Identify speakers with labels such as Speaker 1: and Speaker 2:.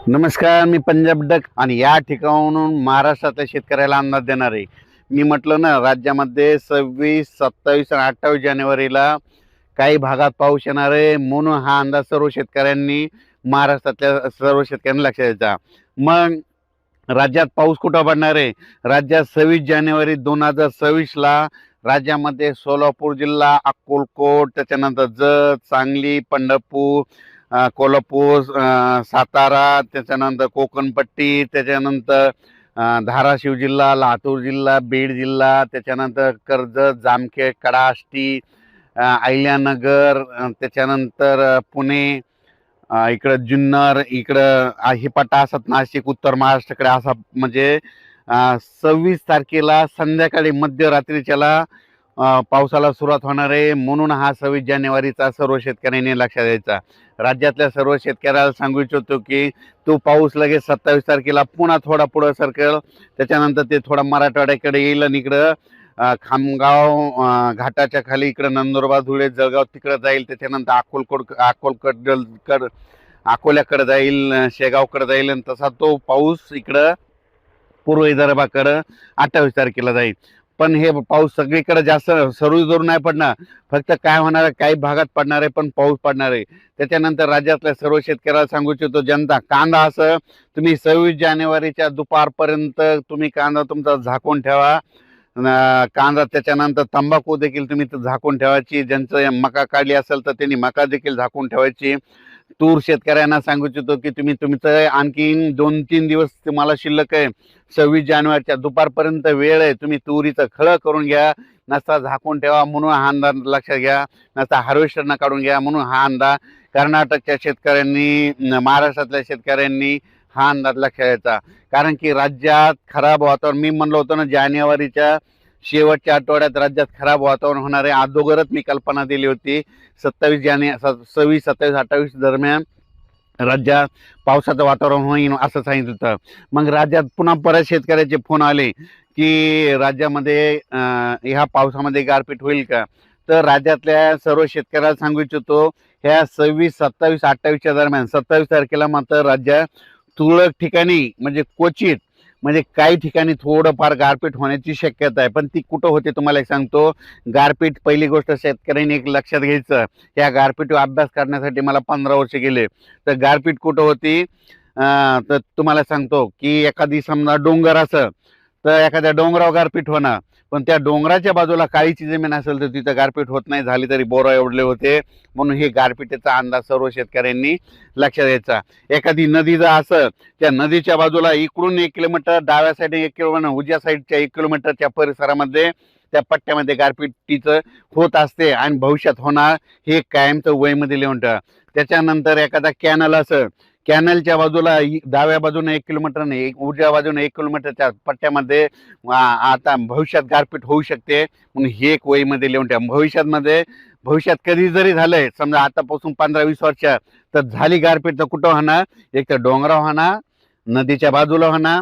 Speaker 1: नमस्कार, मी पंजाब डक आणि या ठिकाणाहून महाराष्ट्रातल्या शेतकऱ्याला अंदाज देणार आहे. मी म्हटलं ना, राज्यामध्ये 26, 27 आणि 28 जानेवारीला काही भागात पाऊस येणार आहे, म्हणून हा अंदाज सर्व शेतकऱ्यांनी, महाराष्ट्रातल्या सर्व शेतकऱ्यांनी लक्षात द्यायचा. मग राज्यात पाऊस कुठं पडणार आहे? राज्यात 26 जानेवारी 2026ला राज्यामध्ये सोलापूर जिल्हा, अक्कलकोट, त्याच्यानंतर जत, सांगली, पंढरपूर, कोल्हापूर, सातारा, त्याच्यानंतर कोकणपट्टी, त्याच्यानंतर धाराशिव जिल्हा, लातूर जिल्हा, बीड जिल्हा, त्याच्यानंतर कर्जत, जामखेड, कडा, आष्टी, अहिल्यानगर, त्याच्यानंतर पुणे, इकडं जुन्नर, इकडं हे पट्टा असत, नाशिक, उत्तर महाराष्ट्राकडे असा, म्हणजे 26 तारखेला संध्याकाळी मध्यरात्रीच्याला पावसाला सुरुवात होणार आहे. म्हणून हा 26 जानेवारीचा सर्व शेतकऱ्यांनी लक्षात द्यायचा. राज्यातल्या सर्व शेतकऱ्याला सांगू इच्छितो की तो पाऊस लगेच 27 तारखेला पुन्हा थोडा पुढं सरकेल, त्याच्यानंतर ते थोडा मराठवाड्याकडे येईल आणि इकडं खामगाव घाटाच्या खाली इकडं नंदुरबार, धुळे, जळगाव तिकडं जाईल, त्याच्यानंतर अकोल्याकडे जाईल, शेगावकडे जाईल, आणि तसा तो पाऊस इकडं पूर्व विदर्भाकडं 28 तारखेला जाईल. पण हे पाऊस सगळीकडे जास्त सर्व जोर नाही पडणार, फक्त काय होणार आहे, काही भागात पडणार आहे, पण पाऊस पडणार आहे. त्याच्यानंतर राज्यातल्या सर्व शेतकऱ्याला सांगू इच्छितो, जनता कांदा असं तुम्ही 26 जानेवारीच्या दुपारपर्यंत तुम्ही कांदा तुमचा झाकून ठेवा. कांदा, त्याच्यानंतर तंबाखू देखील तुम्ही झाकून ठेवायची. ज्यांचं मका काढली असेल तर त्यांनी मका देखील झाकून ठेवायची. तूर शेतकऱ्यांना सांगू इच्छितो की तुम्ही तुमचं आणखीन 2-3 दिवस तुम्हाला शिल्लक आहे. 26 जानेवारीच्या दुपारपर्यंत वेळ आहे, तुम्ही तुरीचं खळं करून घ्या, नसता झाकून ठेवा म्हणून हा अंदाज लक्षात घ्या, नसता हार्वेस्टरनं काढून घ्या म्हणून हा अंदाज. कर्नाटकच्या शेतकऱ्यांनी, महाराष्ट्रातल्या शेतकऱ्यांनी हा अंदाज लक्षात घ्यायचा. कारण की राज्यात खराब वातावरण, मी म्हणलो होतो ना, जानेवारीच्या शेवटच्या आठवड्यात राज्यात खराब वातावरण होणार आहे. अगोदरच मी कल्पना दिली होती. 26, 27, 28 दरम्यान राज्यात पावसाचं वातावरण होईल असं सांगितलं होतं. मग राज्यात पुन्हा परत शेतकऱ्याचे फोन आले की राज्यामध्ये ह्या पावसामध्ये गारपीट होईल का? तर राज्यातल्या सर्व शेतकऱ्याला सांगू इच्छितो, ह्या 26, 27, 28च्या दरम्यान 27 तारखेला मात्र राज्यात तुरळक ठिकाणी, म्हणजे क्वचित, म्हणजे काही ठिकाणी थोडंफार गारपीट होण्याची शक्यता आहे. पण ती कुठं होते तुम्हाला एक सांगतो. गारपीट, पहिली गोष्ट शेतकऱ्यांनी एक लक्षात घ्यायचं, या गारपीट अभ्यास करण्यासाठी मला 15 वर्ष गेले. तर गारपीट कुठं होती तर तुम्हाला सांगतो की एखादी समजा डोंगर असं, तर एखाद्या डोंगरावर गारपीट होणार, पण त्या डोंगराच्या बाजूला काळीची जमीन असेल तर तिथं गारपीट होत नाही, झाली तरी बोरा एवढले होते. म्हणून हे गारपीटीचा अंदाज सर्व शेतकऱ्यांनी लक्षात द्यायचा. एखादी नदी जर असं, त्या नदीच्या बाजूला इकडून 1 किलोमीटर, डाव्या साईडने 1 किलोमीटर, उजव्या साईडच्या 1 किलोमीटरच्या परिसरामध्ये त्या पट्ट्यामध्ये गारपिटीचं होत असते आणि भविष्यात होणार, हे कायमचं वयमध्ये लिहून ठेवा. त्याच्यानंतर एखादा कॅनल असं, कॅनलच्या बाजूला डाव्या बाजूने 1 किलोमीटर नाही, उजव्या बाजूने 1 किलोमीटरच्या पट्ट्यामध्ये आता भविष्यात गारपीट होऊ शकते, म्हणून हे एक वयमध्ये लिहून ठेवा. भविष्यात कधी जरी झालंय, समजा आतापासून 15-20 वर्ष तर झाली गारपीट, तर कुठं होणार? एक तर डोंगरावर होणार, नदीच्या बाजूला होणार,